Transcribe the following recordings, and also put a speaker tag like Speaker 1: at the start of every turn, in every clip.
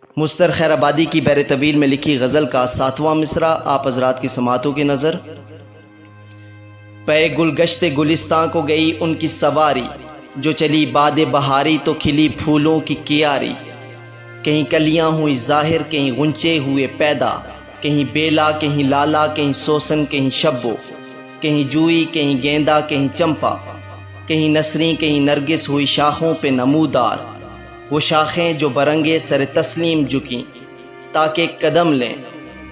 Speaker 1: مستر خیر آبادی کی بحر طویل میں لکھی غزل کا 7واں مصرع آپ حضرات کی سماعتوں کی نظر۔ پے گلگشت گلستاں کو گئی ان کی سواری، جو چلی باد بہاری تو کھلی پھولوں کی کیاری۔ کہیں کلیاں ہوئی ظاہر، کہیں غنچے ہوئے پیدا، کہیں بیلا کہیں لالا، کہیں سوسن کہیں شبو، کہیں جوئی کہیں گیندا کہیں چمپا، کہیں نسریں کہیں نرگس ہوئی شاخوں پہ نمودار۔ وہ شاخیں جو برنگے سر تسلیم جھکیں تاکہ قدم لیں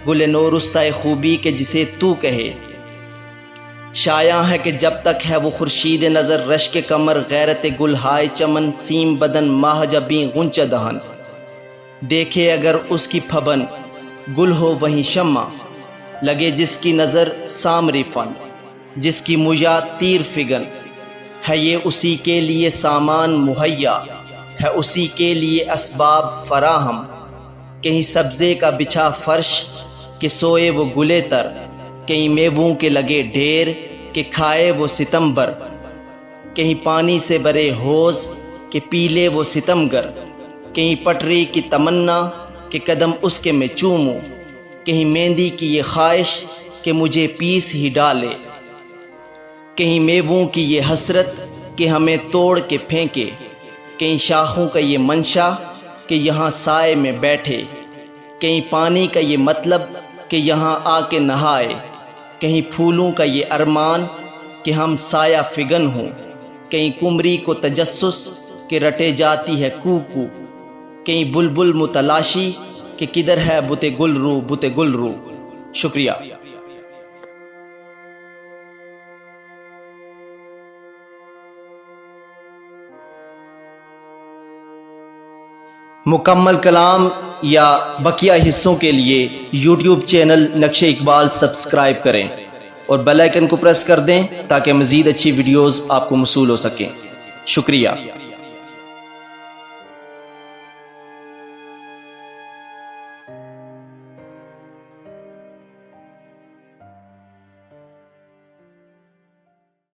Speaker 1: گل نورستہ خوبی کے جسے تو کہے۔ شایع ہے کہ جب تک ہے وہ خورشید نظر، رشک کمر غیرت گل ہائے چمن، سیم بدن ماہ جبیں غنچہ دہن۔ دیکھے اگر اس کی پھبن گل ہو وہیں شمع، لگے جس کی نظر سامری فن، جس کی مژہ تیر فگن۔ ہے یہ اسی کے لیے سامان مہیا، ہے اسی کے لیے اسباب فراہم۔ کہیں سبزے کا بچھا فرش کہ سوئے وہ گلے تر، کہیں میووں کے لگے ڈھیر کہ کھائے وہ ستمبر۔ کہیں پانی سے بھرے حوض کہ پی لے وہ ستمگر، کہیں پٹری کی تمنا کہ قدم اس کے میں چوموں، کہیں مہندی کی یہ خواہش کہ مجھے پیس ہی ڈالے، کہیں میووں کی یہ حسرت کہ ہمیں توڑ کے پھینکے، کہیں شاخوں کا یہ منشا کہ یہاں سائے میں بیٹھے، کہیں پانی کا یہ مطلب کہ یہاں آ کے نہائے، کہیں پھولوں کا یہ ارمان کہ ہم سایہ فگن ہوں، کہیں کمری کو تجسس کہ رٹے جاتی ہے کوکو، کہیں بلبل متلاشی کہ کدھر ہے بت گل رو بت گل رو۔ شکریہ۔ مکمل کلام یا بقیہ حصوں کے لیے یوٹیوب چینل نقش اقبال سبسکرائب کریں اور بیل آئیکن کو پریس کر دیں تاکہ مزید اچھی ویڈیوز آپ کو موصول ہو سکیں۔ شکریہ۔